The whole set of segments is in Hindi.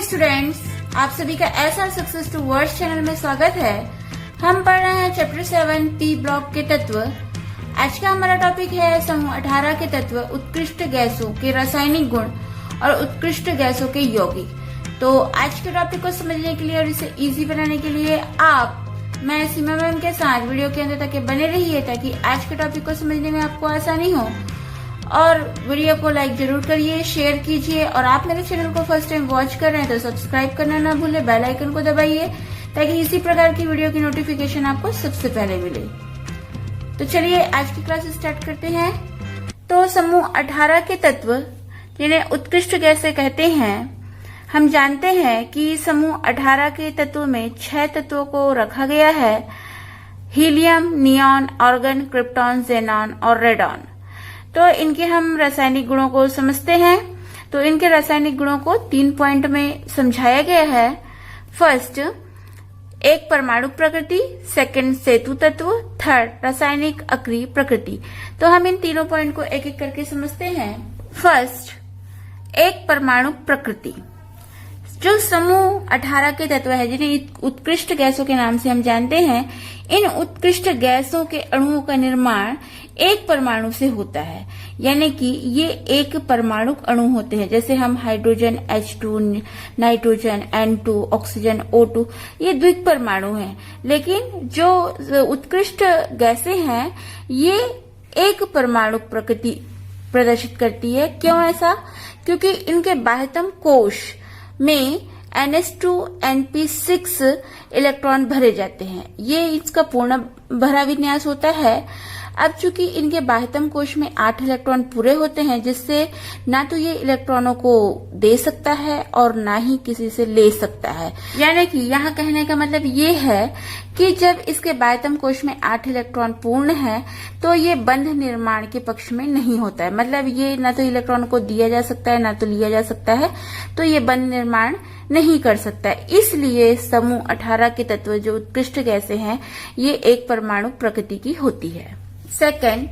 स्टूडेंट्स, आप सभी का SR success towards channel में स्वागत है। हम पढ़ रहे हैं चैप्टर 7 पी ब्लॉक के तत्व। आज का हमारा टॉपिक है समूह 18 के तत्व, उत्कृष्ट गैसों के रासायनिक गुण और उत्कृष्ट गैसों के यौगिक। तो आज के टॉपिक को समझने के लिए और इसे इजी बनाने के लिए मैं सीमा मैम के साथ वीडियो के अंत तक बने रहिए ताकि आज के टॉपिक को समझने में आपको आसानी हो। और वीडियो को लाइक जरूर करिए, शेयर कीजिए और आप मेरे चैनल को फर्स्ट टाइम वॉच कर रहे हैं तो सब्सक्राइब करना ना भूले, बेल आइकन को दबाइए ताकि इसी प्रकार की वीडियो की नोटिफिकेशन आपको सबसे पहले मिले। तो चलिए आज की क्लास स्टार्ट करते हैं। तो समूह 18 के तत्व जिन्हें उत्कृष्ट गैसें कहते हैं, हम जानते हैं कि समूह 18 के तत्व में 6 तत्वों को रखा गया है: helium, neon, argon, krypton, xenon और रेडॉन। तो इनके हम रासायनिक गुणों को समझते हैं। तो इनके रासायनिक गुणों को 3 पॉइंट में समझाया गया है। फर्स्ट, एक परमाणु प्रकृति, सेकंड सेतु तत्व, थर्ड रासायनिक अक्रिय प्रकृति। तो हम इन तीनों पॉइंट को एक एक करके समझते हैं। फर्स्ट, एक परमाणु प्रकृति। जो समूह 18 के तत्व है जिन्हें उत्कृष्ट गैसों के नाम से हम जानते हैं, इन उत्कृष्ट गैसों के अणुओं का निर्माण एक परमाणु से होता है, यानी कि ये एक परमाणु अणु होते हैं। जैसे हम hydrogen H2, nitrogen N2, oxygen O2, ये द्विक परमाणु हैं। लेकिन जो उत्कृष्ट गैसें हैं ये एक परमाणु प्रकृति प्रदर्शित करती है। क्यों ऐसा? क्योंकि इनके बाह्यतम कोश में NH2NP6 इलेक्ट्रॉन भरे जाते हैं। ये इसका पूर्ण भरा विन्यास होता है। अब चूंकि इनके बाह्यतम कोश में 8 इलेक्ट्रॉन पूरे होते हैं, जिससे ना तो ये इलेक्ट्रॉनों को दे सकता है और ना ही किसी से ले सकता है। यानी कि यहाँ कहने का मतलब ये है कि जब इसके बाह्यतम कोश में 8 इलेक्ट्रॉन पूर्ण है तो ये बंध निर्माण के पक्ष में नहीं होता है। मतलब ये ना तो इलेक्ट्रॉन को दिया जा सकता है ना तो लिया जा सकता है, तो ये बंध निर्माण नहीं कर सकता है। इसलिए समूह 18 के तत्व जो उत्कृष्ट गैसें हैं ये एक परमाणु प्रकृति की होती है। सेकंड,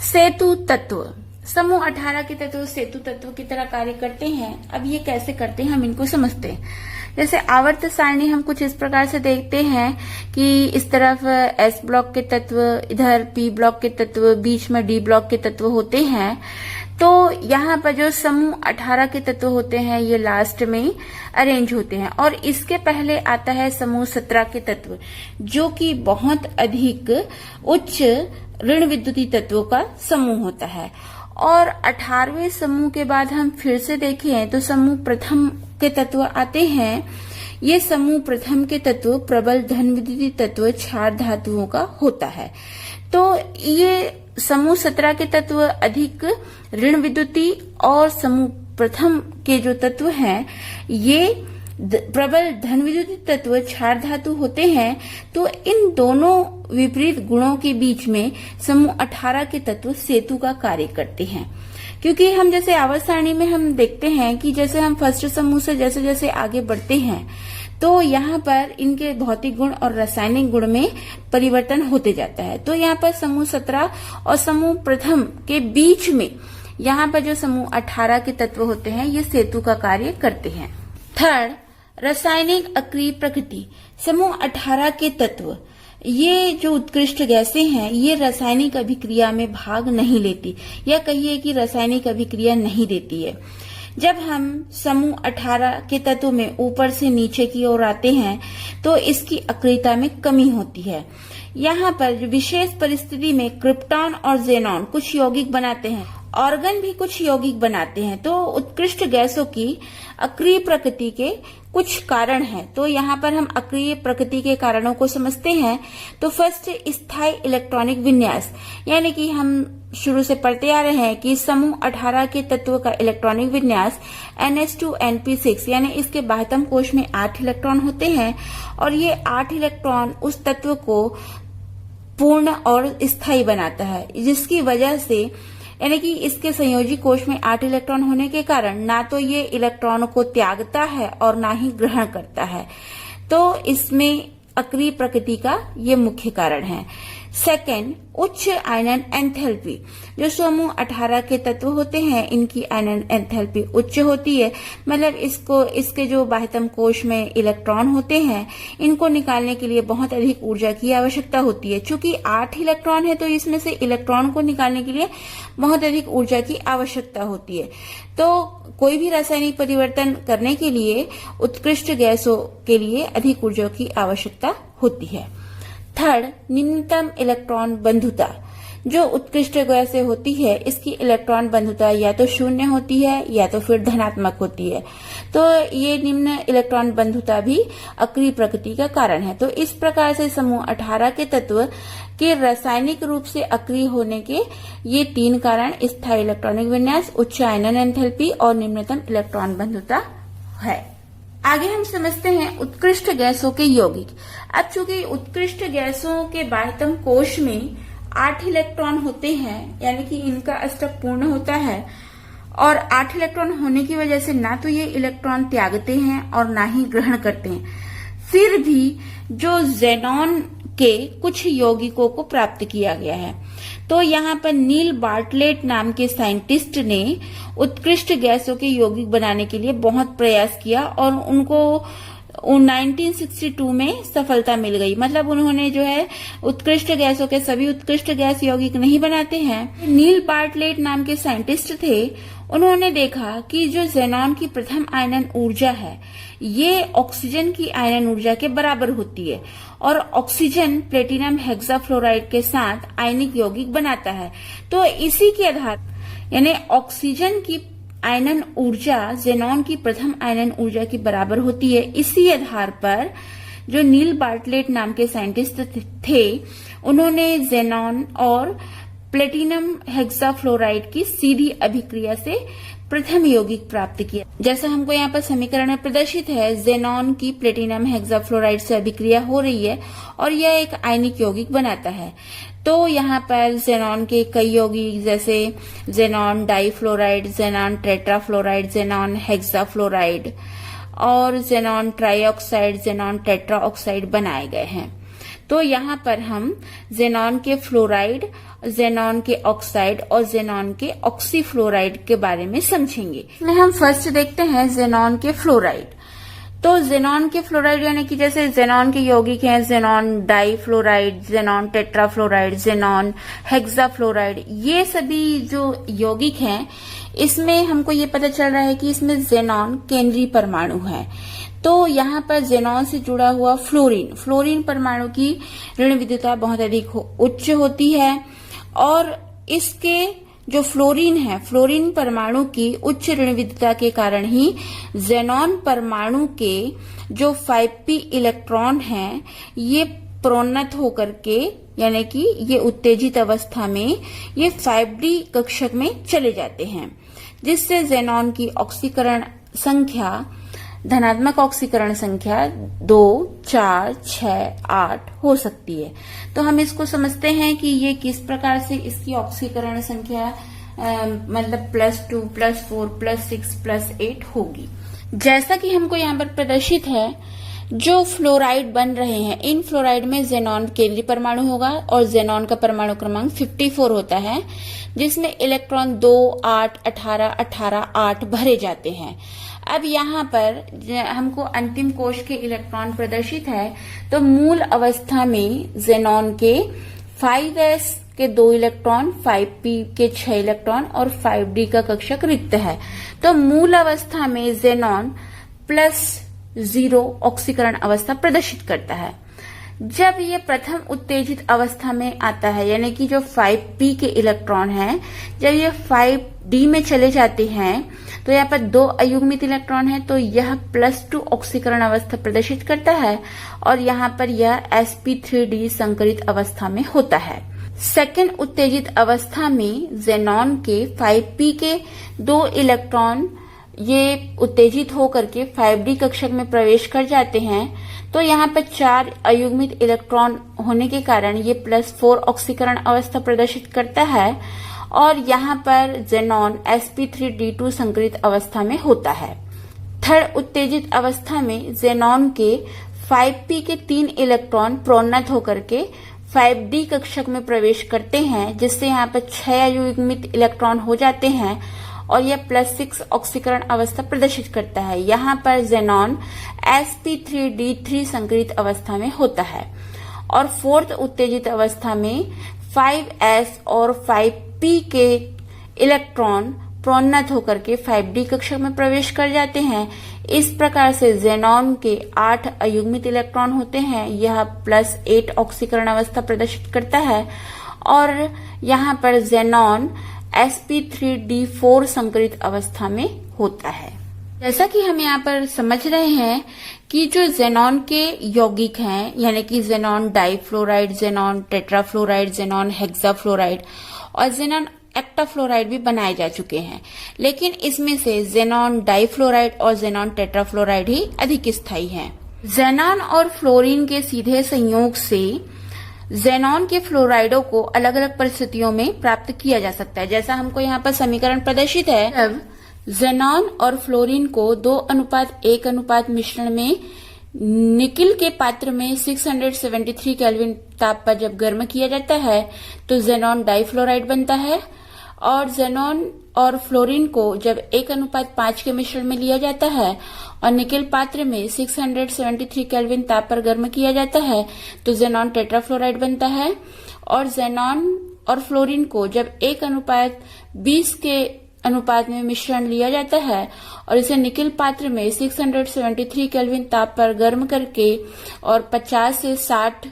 सेतु तत्व। समूह 18 के तत्व सेतु तत्व की तरह कार्य करते हैं। अब ये कैसे करते हैं हम इनको समझते हैं। जैसे आवर्त सारणी हम कुछ इस प्रकार से देखते हैं कि इस तरफ S ब्लॉक के तत्व, इधर P ब्लॉक के तत्व, बीच में D ब्लॉक के तत्व होते हैं। तो यहाँ पर जो समूह 18 के तत्व होते हैं ये लास्ट में अरेंज होते हैं और इसके पहले आता है समूह 17 के तत्व, जो कि बहुत अधिक उच्च ऋण विद्युतीय तत्वों का समूह होता है। और 18वें समूह के बाद हम फिर से देखें तो समूह प्रथम के तत्व आते हैं। ये समूह प्रथम के तत्व प्रबल धन विद्युतीय तत्व क्षार धातुओं का होता है। तो ये समूह 17 के तत्व अधिक ऋण विद्युतीय और समूह प्रथम के जो तत्व हैं ये प्रबल धन विद्युतीय तत्व क्षार धातु होते हैं। तो इन दोनों विपरीत गुणों के बीच में समूह 18 के तत्व सेतु का कार्य करते हैं। क्योंकि हम जैसे आवर्त सारणी में हम देखते हैं कि जैसे हम फर्स्ट समूह से जैसे जैसे आगे बढ़ते हैं तो यहाँ पर इनके भौतिक गुण और रासायनिक गुण में परिवर्तन होते जाता है। तो यहाँ पर समूह 17 और समूह प्रथम के बीच में यहाँ पर जो समूह 18 के तत्व होते हैं ये सेतु का कार्य करते हैं। थर्ड, रासायनिक अक्रिय प्रकृति। समूह 18 के तत्व ये जो उत्कृष्ट गैसें हैं ये रासायनिक अभिक्रिया में भाग नहीं लेती, या कहिए कि रासायनिक अभिक्रिया नहीं देती है। जब हम समूह 18 के तत्व में ऊपर से नीचे की ओर आते हैं तो इसकी अक्रियता में कमी होती है। यहाँ पर विशेष परिस्थिति में क्रिप्टॉन और ज़ेनॉन कुछ यौगिक बनाते हैं, ऑर्गन भी कुछ यौगिक बनाते हैं। तो उत्कृष्ट गैसों की अक्रिय प्रकृति के कुछ कारण हैं। तो यहाँ पर हम अक्रिय प्रकृति के कारणों को समझते हैं। तो फर्स्ट, स्थायी इलेक्ट्रॉनिक विन्यास, यानी कि हम शुरू से पढ़ते आ रहे हैं कि समूह 18 के तत्व का इलेक्ट्रॉनिक विन्यास NH2NP6, यानी इसके बाह्यतम कोश में 8 इलेक्ट्रॉन होते हैं और ये 8 इलेक्ट्रॉन उस तत्व को पूर्ण और स्थायी बनाता है, जिसकी वजह से यानी कि इसके संयोजी कोश में 8 इलेक्ट्रॉन होने के कारण ना तो ये इलेक्ट्रॉनों को त्यागता है और ना ही ग्रहण करता है। तो इसमें अक्रिय प्रकृति का ये मुख्य कारण है। सेकेंड, उच्च आयनन एंथैल्पी। जो समूह 18 के तत्व होते हैं इनकी आयनन एंथैल्पी उच्च होती है, मतलब इसके जो बाह्यतम कोश में इलेक्ट्रॉन होते हैं इनको निकालने के लिए बहुत अधिक ऊर्जा की आवश्यकता होती है। चूंकि 8 इलेक्ट्रॉन है तो इसमें से इलेक्ट्रॉन को निकालने के लिए बहुत अधिक ऊर्जा की आवश्यकता होती है। तो कोई भी रासायनिक परिवर्तन करने के लिए उत्कृष्ट गैसों के लिए अधिक ऊर्जा की आवश्यकता होती है। थर्ड, निम्नतम इलेक्ट्रॉन बंधुता। जो उत्कृष्ट गैसें होती है इसकी इलेक्ट्रॉन बंधुता या तो शून्य होती है या तो फिर धनात्मक होती है। तो ये निम्न इलेक्ट्रॉन बंधुता भी अक्रिय प्रकृति का कारण है। तो इस प्रकार से समूह 18 के तत्व के रासायनिक रूप से अक्रिय होने के ये 3 कारण स्थायी इलेक्ट्रॉनिक विन्यास, उच्च आयनन एंथैल्पी और निम्नतम इलेक्ट्रॉन बंधुता है। आगे हम समझते हैं उत्कृष्ट गैसों के यौगिक। अब चूंकि उत्कृष्ट गैसों के बाह्यतम कोश में 8 इलेक्ट्रॉन होते हैं, यानी कि इनका अष्टक पूर्ण होता है, और 8 इलेक्ट्रॉन होने की वजह से ना तो ये इलेक्ट्रॉन त्यागते हैं और ना ही ग्रहण करते हैं, फिर भी जो ज़ेनॉन के कुछ यौगिकों को प्राप्त किया गया है। तो यहाँ पर नील बार्टलेट नाम के साइंटिस्ट ने उत्कृष्ट गैसों के यौगिक बनाने के लिए बहुत प्रयास किया और उनको 1962 में सफलता मिल गई। मतलब उन्होंने जो है उत्कृष्ट गैसों के सभी उत्कृष्ट गैस यौगिक नहीं बनाते हैं। नील बार्टलेट नाम के साइंटिस्ट थे, उन्होंने देखा कि जो ज़ेनॉन की प्रथम आयनन ऊर्जा है ये ऑक्सीजन की आयनन ऊर्जा के बराबर होती है और ऑक्सीजन प्लेटिनम हेक्साफ्लोराइड के साथ आयनिक यौगिक बनाता है। तो इसी के आधार यानी ऑक्सीजन की आयनन ऊर्जा ज़ेनॉन की प्रथम आयनन ऊर्जा के बराबर होती है। इसी आधार पर जो नील बार्टलेट नाम के साइंटिस्ट थे उन्होंने ज़ेनॉन और प्लेटिनम हेक्साफ्लोराइड की सीधी अभिक्रिया से प्रथम यौगिक प्राप्त किया। जैसा हमको यहाँ पर समीकरण में प्रदर्शित है, ज़ेनॉन की प्लेटिनम हेक्साफ्लोराइड से अभिक्रिया हो रही है और यह एक आयनिक यौगिक बनाता है। तो यहाँ पर ज़ेनॉन के कई यौगिक जैसे xenon difluoride, xenon tetrafluoride, xenon hexafluoride और ज़ेनॉन ट्राइऑक्साइड, ज़ेनॉन टेट्राऑक्साइड बनाए गए हैं। तो यहाँ पर हम ज़ेनॉन के फ्लोराइड, ज़ेनॉन के ऑक्साइड और ज़ेनॉन के ऑक्सीफ्लोराइड के बारे में समझेंगे। इसमें हम फर्स्ट देखते हैं ज़ेनॉन के फ्लोराइड। तो ज़ेनॉन के फ्लोराइड यानी कि जैसे ज़ेनॉन के यौगिक हैं xenon difluoride, xenon tetrafluoride, xenon hexafluoride, ये सभी जो यौगिक हैं इसमें हमको ये पता चल रहा है कि इसमें ज़ेनॉन केंद्रीय परमाणु है। तो यहाँ पर ज़ेनॉन से जुड़ा हुआ फ्लोरीन परमाणु की ऋण विद्युता बहुत अधिक उच्च होती है और इसके जो फ्लोरीन परमाणु की उच्च ऋण विद्युता के कारण ही ज़ेनॉन परमाणु के जो 5p इलेक्ट्रॉन हैं ये प्रोन्नत होकर के यानी कि ये उत्तेजित अवस्था में ये 5d कक्षक में चले जाते हैं, जिससे ज़ेनॉन की ऑक्सीकरण संख्या धनात्मक ऑक्सीकरण संख्या 2, 4, 6, 8 हो सकती है। तो हम इसको समझते हैं कि ये किस प्रकार से इसकी ऑक्सीकरण संख्या मतलब +2, +4, +6, +8 होगी। जैसा कि हमको यहाँ पर प्रदर्शित है, जो फ्लोराइड बन रहे हैं इन फ्लोराइड में ज़ेनॉन केंद्रीय परमाणु होगा और ज़ेनॉन का परमाणु क्रमांक 54 होता है, जिसमें इलेक्ट्रॉन 2, 8, 18, 18, 8 भरे जाते हैं। अब यहाँ पर हमको अंतिम कोश के इलेक्ट्रॉन प्रदर्शित है। तो मूल अवस्था में ज़ेनॉन के 5s के 2 इलेक्ट्रॉन, 5p के 6 इलेक्ट्रॉन और 5d का कक्षक रिक्त है। तो मूल अवस्था में ज़ेनॉन +0 ऑक्सीकरण अवस्था प्रदर्शित करता है। जब ये प्रथम उत्तेजित अवस्था में आता है यानी कि जो 5p के इलेक्ट्रॉन हैं जब ये 5d में चले जाते हैं तो यहाँ पर 2 अयुग्मित इलेक्ट्रॉन है, तो यह +2 ऑक्सीकरण अवस्था प्रदर्शित करता है और यहाँ पर यह sp3d संकरित अवस्था में होता है। सेकेंड उत्तेजित अवस्था में ज़ेनॉन के 5p के 2 इलेक्ट्रॉन ये उत्तेजित होकर के 5d कक्षक में प्रवेश कर जाते हैं। तो यहाँ पर 4 अयुग्मित इलेक्ट्रॉन होने के कारण ये +4 ऑक्सीकरण अवस्था प्रदर्शित करता है और यहाँ पर ज़ेनॉन sp3d2 संकरित अवस्था में होता है। थर्ड उत्तेजित अवस्था में ज़ेनॉन के 5p के 3 इलेक्ट्रॉन प्रोन्नत होकर के 5d कक्षक में प्रवेश करते हैं, जिससे यहाँ पर 6 अयुग्मित इलेक्ट्रॉन हो जाते हैं और यह +6 ऑक्सीकरण अवस्था प्रदर्शित करता है। यहाँ पर जेनॉन sp3d3 संकरित अवस्था में होता है और 4th उत्तेजित अवस्था में 5s और 5p के इलेक्ट्रॉन प्रोन्नत होकर के 5d कक्षक में प्रवेश कर जाते हैं। इस प्रकार से जेनॉन के 8 अयुग्मित इलेक्ट्रॉन होते हैं। यह +8 ऑक्सीकरण अवस्था प्रदर्शित करता है और यहाँ पर जेनॉन sp3d4 संकरित अवस्था में होता है। जैसा कि हम यहाँ पर समझ रहे हैं कि जो जेनॉन के यौगिक हैं, यानी कि xenon difluoride, xenon tetrafluoride, xenon hexafluoride और जेनॉन एक्टाफ्लोराइड भी बनाए जा चुके हैं, लेकिन इसमें से जेनॉन डाइफ्लोराइड और जेनॉन टेट्राफ्लोराइड ही अधिक स्थायी हैं। जेनॉन और फ्लोरीन के सीधे संयोग से जेनॉन के फ्लोराइडों को अलग अलग परिस्थितियों में प्राप्त किया जा सकता है। जैसा हमको यहाँ पर समीकरण प्रदर्शित है, अब जेनॉन और फ्लोरीन को 2:1 मिश्रण में निकिल के पात्र में 673 केल्विन ताप पर जब गर्म किया जाता है तो जेनॉन डाइफ्लोराइड बनता है और जेनॉन और फ्लोरीन को जब 1:5 के मिश्रण में लिया जाता है और निकिल पात्र में 673 केल्विन ताप पर गर्म किया जाता है तो जेनॉन टेट्राफ्लोराइड बनता है और जेनॉन और फ्लोरीन को जब 1:20 के अनुपात में मिश्रण लिया जाता है और इसे निकिल पात्र में 673 केल्विन ताप पर गर्म करके और 50 से 60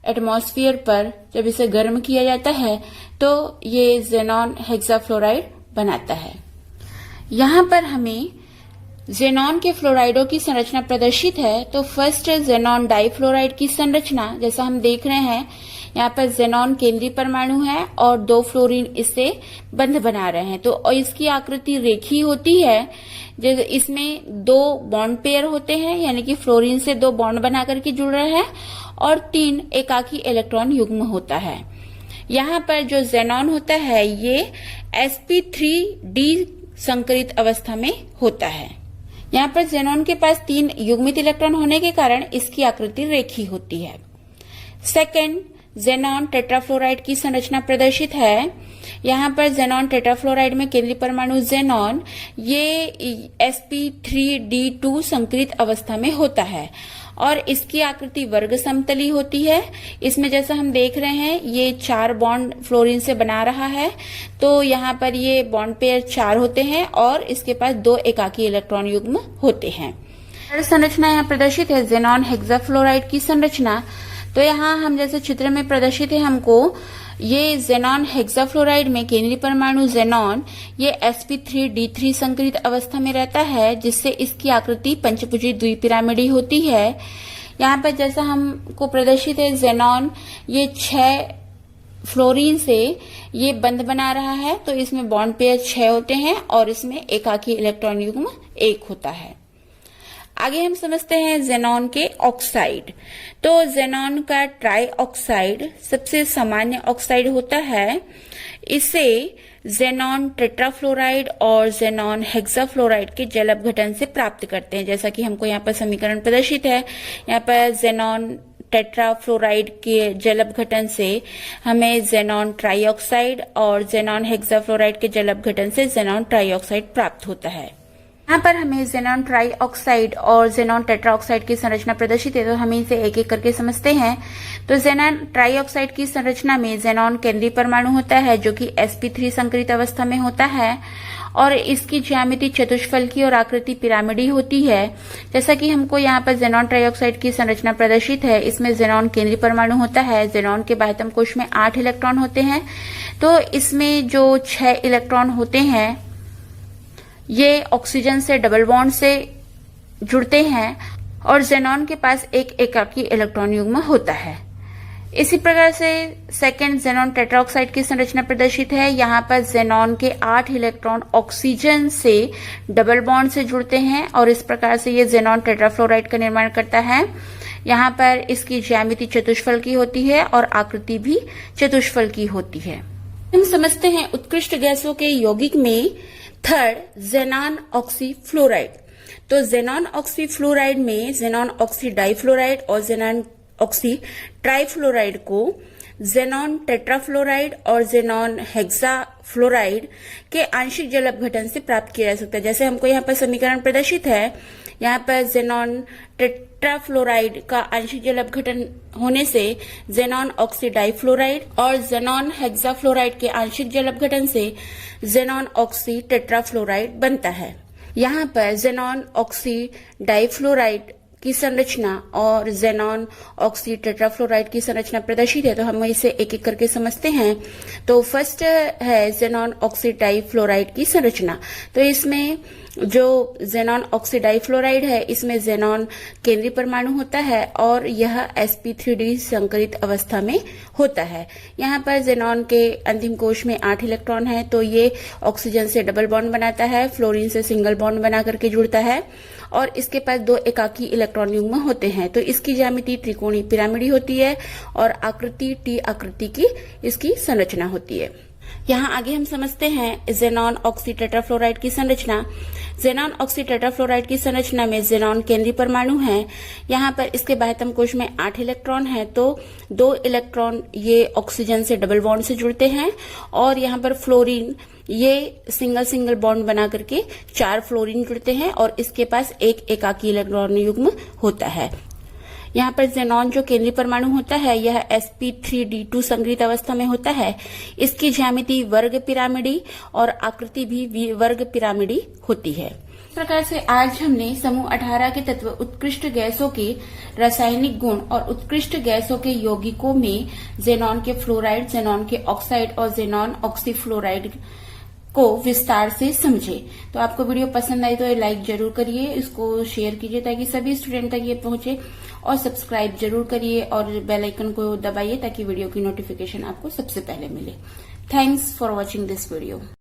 एटमॉस्फेयर पर जब इसे गर्म किया जाता है तो ये जेनॉन हेक्साफ्लोराइड बनाता है। यहाँ पर हमें जेनॉन के फ्लोराइडों की संरचना प्रदर्शित है। तो फर्स्ट जेनॉन डाइफ्लोराइड की संरचना जैसा हम देख रहे हैं, यहाँ पर जेनॉन केंद्रीय परमाणु है और 2 फ्लोरीन इससे बंध बना रहे हैं। तो इसकी आकृति रेखीय होती है, जैसे इसमें 2 बॉन्ड पेयर होते हैं, यानी कि फ्लोरीन से 2 बॉन्ड बना करके जुड़ रहे हैं और 3 एकाकी इलेक्ट्रॉन युग्म होता है। यहाँ पर जो जेनॉन होता है ये sp3d संकरित अवस्था में होता है। यहाँ पर जेनॉन के पास 3 युग्मित इलेक्ट्रॉन होने के कारण इसकी आकृति रेखीय होती है। सेकेंड, जेनॉन टेट्राफ्लोराइड की संरचना प्रदर्शित है। यहाँ पर जेनॉन टेट्राफ्लोराइड में केंद्रीय परमाणु जेनॉन ये sp3d2 संकरित अवस्था में होता है और इसकी आकृति वर्ग समतली होती है। इसमें जैसा हम देख रहे हैं ये 4 बॉन्ड फ्लोरीन से बना रहा है, तो यहाँ पर ये बॉन्ड पेयर 4 होते हैं और इसके पास 2 एकाकी इलेक्ट्रॉन युग्म होते हैं। संरचना यहाँ प्रदर्शित है जेनॉन हेक्साफ्लोराइड की संरचना। तो यहाँ हम जैसे चित्र में प्रदर्शित है, हमको ये जेनॉन हेक्साफ्लोराइड में केंद्रीय परमाणु जेनॉन ये sp3d3 संकरित अवस्था में रहता है, जिससे इसकी आकृति पंचभुजी द्विपिरामिडी होती है। यहाँ पर जैसा हमको प्रदर्शित है जेनॉन ये 6 फ्लोरीन से ये बंध बना रहा है, तो इसमें बॉन्ड पेयर 6 होते हैं और इसमें एकाकी इलेक्ट्रॉन युग्म 1 होता है। आगे हम समझते हैं जेनॉन के ऑक्साइड। तो जेनॉन का ट्राई ऑक्साइड सबसे सामान्य ऑक्साइड होता है। इसे जेनॉन टेट्राफ्लोराइड और जेनॉन हेक्साफ्लोराइड के जल अपघटन से प्राप्त करते हैं। जैसा कि हमको यहाँ पर समीकरण प्रदर्शित है, यहाँ पर जेनॉन टेट्राफ्लोराइड के जल अपघटन से हमें जेनॉन ट्राइऑक्साइड और जेनॉन हेक्साफ्लोराइड के जल अपघटन से जेनॉन ट्राइऑक्साइड प्राप्त होता है। यहाँ पर हमें जेनॉन ट्राइऑक्साइड और जेनॉन टेट्राऑक्साइड की संरचना प्रदर्शित है, तो हम इसे एक एक करके समझते हैं। तो जेनॉन ट्राइऑक्साइड की संरचना में जेनॉन केंद्रीय परमाणु होता है जो कि sp3 संकरित अवस्था में होता है और इसकी ज्यामिति चतुष्फलकी और आकृति पिरामिडी होती है। जैसा कि हमको यहाँ पर जेनॉन ट्राइऑक्साइड की संरचना प्रदर्शित है, इसमें जेनॉन केंद्रीय परमाणु होता है। जेनॉन के बाह्यतम कोश में 8 इलेक्ट्रॉन होते हैं, तो इसमें जो 6 इलेक्ट्रॉन होते हैं ये ऑक्सीजन से डबल बॉन्ड से जुड़ते हैं और जेनॉन के पास एक एकाकी इलेक्ट्रॉन युग्म होता है। इसी प्रकार से सेकेंड जेनॉन टेट्राऑक्साइड की संरचना प्रदर्शित है। यहाँ पर जेनॉन के 8 इलेक्ट्रॉन ऑक्सीजन से डबल बॉन्ड से जुड़ते हैं और इस प्रकार से ये जेनॉन टेट्राफ्लोराइड का निर्माण करता है। यहाँ पर इसकी ज्यामिति चतुष्फलकी होती है और आकृति भी चतुष्फलकी होती है। हम समझते हैं उत्कृष्ट गैसों के यौगिक में थर्ड जेनॉन ऑक्सीफ्लोराइड। तो जेनॉन ऑक्सीफ्लोराइड में जेनॉन ऑक्सी डाइफ्लोराइड और जेनॉन ऑक्सी ट्राइफ्लोराइड को जेनॉन टेट्राफ्लोराइड और जेनॉन हेक्साफ्लोराइड के आंशिक जल अपघटन से प्राप्त किया जा सकता है। जैसे हमको यहाँ पर समीकरण प्रदर्शित है, यहाँ पर जेनॉन टेट्राफ्लोराइड का आंशिक जल अपघटन होने से जेनॉन ऑक्सीडाइफ्लोराइड और जेनॉन हेक्साफ्लोराइड के आंशिक जल अपघटन से जेनॉन ऑक्सी टेट्राफ्लोराइड बनता है। यहाँ पर जेनॉन ऑक्सीडाइफ्लोराइड की संरचना और जेनॉन ऑक्सी टेट्राफ्लोराइड की संरचना प्रदर्शित है, तो हम इसे एक एक करके समझते हैं। तो फर्स्ट है जेनॉन ऑक्सीडाइफ्लोराइड की संरचना। तो इसमें जो जेनॉन ऑक्सीडाइफ्लोराइड है, इसमें जेनॉन केंद्रीय परमाणु होता है और यह sp3d संकरित अवस्था में होता है। यहाँ पर जेनॉन के अंतिम कोश में 8 इलेक्ट्रॉन है, तो ये ऑक्सीजन से डबल बॉन्ड बनाता है, फ्लोरीन से सिंगल बॉन्ड बना करके जुड़ता है और इसके पास 2 एकाकी इलेक्ट्रॉन युग्म होते हैं। तो इसकी ज्यामिति त्रिकोणीय पिरामिडी होती है और आकृति टी आकृति की इसकी संरचना होती है। यहाँ आगे हम समझते हैं जेनॉन ऑक्सी टेट्राफ्लोराइड की संरचना। जेनॉन ऑक्सी टेट्राफ्लोराइड की संरचना में जेनॉन केंद्रीय परमाणु है। यहाँ पर इसके बाह्यतम कोश में 8 इलेक्ट्रॉन है, तो 2 इलेक्ट्रॉन ये ऑक्सीजन से डबल बॉन्ड से जुड़ते हैं और यहाँ पर फ्लोरीन ये सिंगल बॉन्ड बना करके 4 फ्लोरीन जुड़ते हैं और इसके पास 1 एकाकी इलेक्ट्रॉन युग्म होता है। यहाँ पर जेनॉन जो केंद्रीय परमाणु होता है यह sp3d2 संकरित अवस्था में होता है। इसकी ज्यामिति वर्ग पिरामिडी और आकृति भी वर्ग पिरामिडी होती है। इस प्रकार से आज हमने समूह 18 के तत्व उत्कृष्ट गैसों के रासायनिक गुण और उत्कृष्ट गैसों के यौगिकों में जेनॉन के फ्लोराइड, जेनॉन के ऑक्साइड और जेनॉन ऑक्सीफ्लोराइड को विस्तार से समझे। तो आपको वीडियो पसंद आई तो लाइक जरूर करिए, इसको शेयर कीजिए ताकि सभी स्टूडेंट तक ये पहुंचे और सब्सक्राइब जरूर करिए और बेल आइकन को दबाइए ताकि वीडियो की नोटिफिकेशन आपको सबसे पहले मिले। Thanks for watching this video.